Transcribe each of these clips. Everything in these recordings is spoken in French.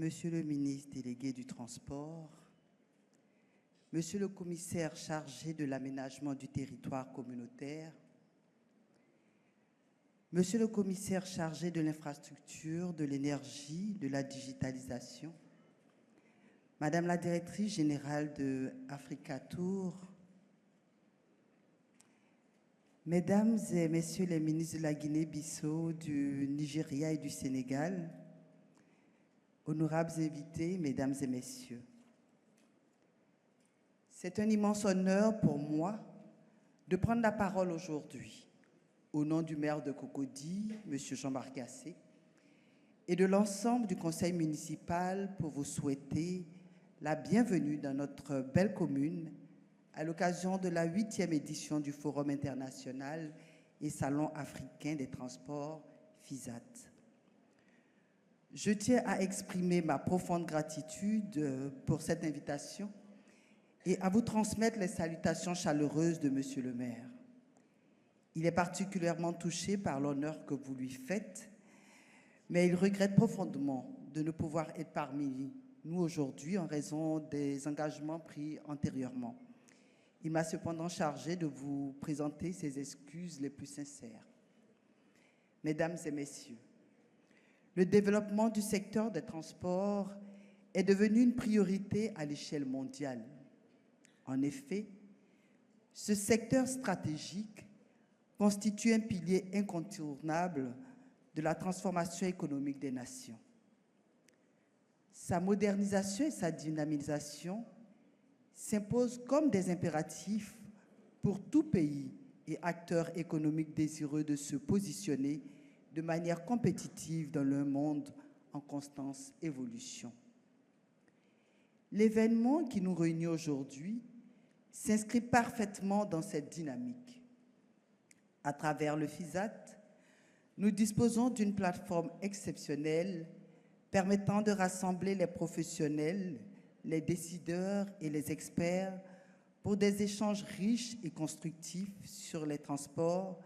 Monsieur le ministre délégué du Transport, Monsieur le commissaire chargé de l'aménagement du territoire communautaire, Monsieur le commissaire chargé de l'infrastructure, de l'énergie, de la digitalisation, Madame la directrice générale de Africa Tour, Mesdames et Messieurs les ministres de la Guinée-Bissau, du Nigeria et du Sénégal, honorables invités, Mesdames et Messieurs, c'est un immense honneur pour moi de prendre la parole aujourd'hui au nom du maire de Cocody, M. Jean-Marc Gassé, et de l'ensemble du conseil municipal pour vous souhaiter la bienvenue dans notre belle commune à l'occasion de la 8e édition du Forum international et Salon africain des transports FISAT. Je tiens à exprimer ma profonde gratitude pour cette invitation et à vous transmettre les salutations chaleureuses de Monsieur le maire. Il est particulièrement touché par l'honneur que vous lui faites, mais il regrette profondément de ne pouvoir être parmi nous aujourd'hui en raison des engagements pris antérieurement. Il m'a cependant chargé de vous présenter ses excuses les plus sincères. Mesdames et Messieurs, le développement du secteur des transports est devenu une priorité à l'échelle mondiale. En effet, ce secteur stratégique constitue un pilier incontournable de la transformation économique des nations. Sa modernisation et sa dynamisation s'imposent comme des impératifs pour tout pays et acteur économique désireux de se positionner de manière compétitive dans un monde en constante évolution. L'événement qui nous réunit aujourd'hui s'inscrit parfaitement dans cette dynamique. À travers le FISAT, nous disposons d'une plateforme exceptionnelle permettant de rassembler les professionnels, les décideurs et les experts pour des échanges riches et constructifs sur les transports,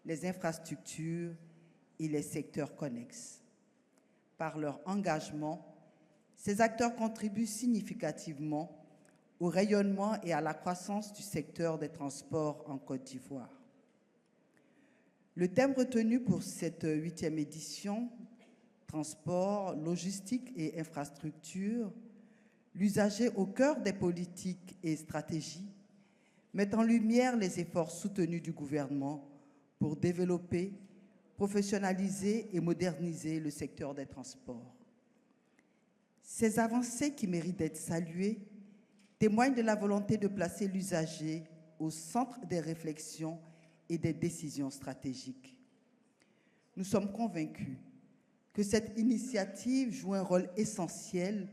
les infrastructures et les secteurs connexes. Par leur engagement, ces acteurs contribuent significativement au rayonnement et à la croissance du secteur des transports en Côte d'Ivoire. Le thème retenu pour cette 8e édition, transport, logistique et infrastructure, l'usager au cœur des politiques et stratégies, met en lumière les efforts soutenus du gouvernement pour développer, professionnaliser et moderniser le secteur des transports. Ces avancées qui méritent d'être saluées témoignent de la volonté de placer l'usager au centre des réflexions et des décisions stratégiques. Nous sommes convaincus que cette initiative joue un rôle essentiel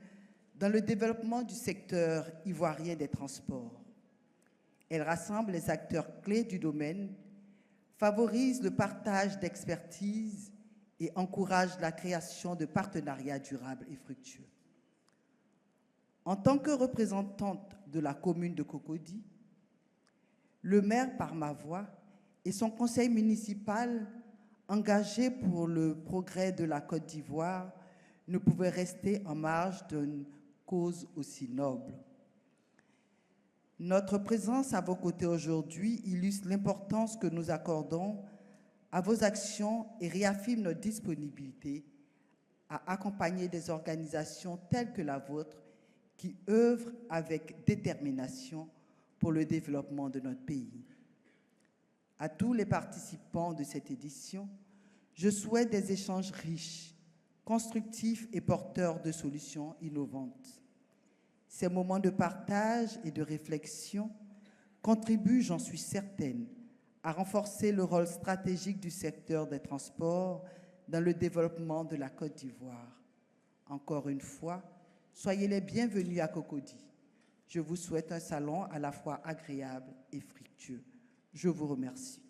dans le développement du secteur ivoirien des transports. Elle rassemble les acteurs clés du domaine, favorise le partage d'expertise et encourage la création de partenariats durables et fructueux. En tant que représentante de la commune de Cocody, le maire, par ma voix, et son conseil municipal, engagé pour le progrès de la Côte d'Ivoire, ne pouvaient rester en marge d'une cause aussi noble. Notre présence à vos côtés aujourd'hui illustre l'importance que nous accordons à vos actions et réaffirme notre disponibilité à accompagner des organisations telles que la vôtre qui œuvrent avec détermination pour le développement de notre pays. À tous les participants de cette édition, je souhaite des échanges riches, constructifs et porteurs de solutions innovantes. Ces moments de partage et de réflexion contribuent, j'en suis certaine, à renforcer le rôle stratégique du secteur des transports dans le développement de la Côte d'Ivoire. Encore une fois, soyez les bienvenus à Cocody. Je vous souhaite un salon à la fois agréable et fructueux. Je vous remercie.